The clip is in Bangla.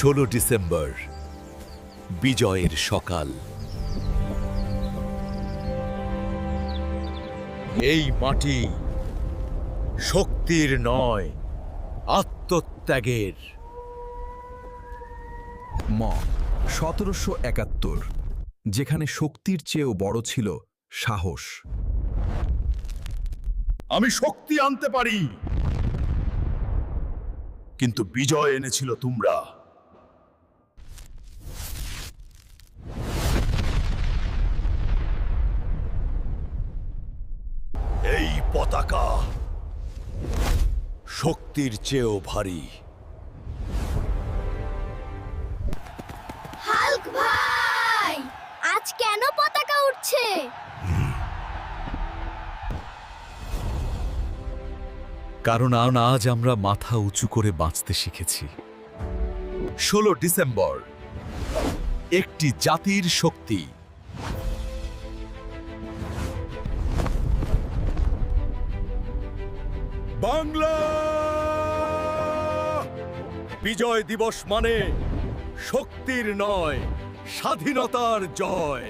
16 ডিসেম্বর বিজয়ের সকাল। এই মাটি শক্তির নয়, আত্মত্যাগের। 1771, যেখানে শক্তির চেয়েও বড় ছিল সাহস। আমি শক্তি আনতে পারি, কিন্তু বিজয় এনেছিল তোমরা। এই পতাকা শক্তির চেয়েও ভারী। হাল্ক ভাই, আজ কেন পতাকা উঠছে? কারণ আজ আমরা মাথা উঁচু করে বাঁচতে শিখেছি। 16 ডিসেম্বর একটি জাতির শক্তি। বাংলা বিজয় দিবস মানে শক্তির নয়, স্বাধীনতার জয়।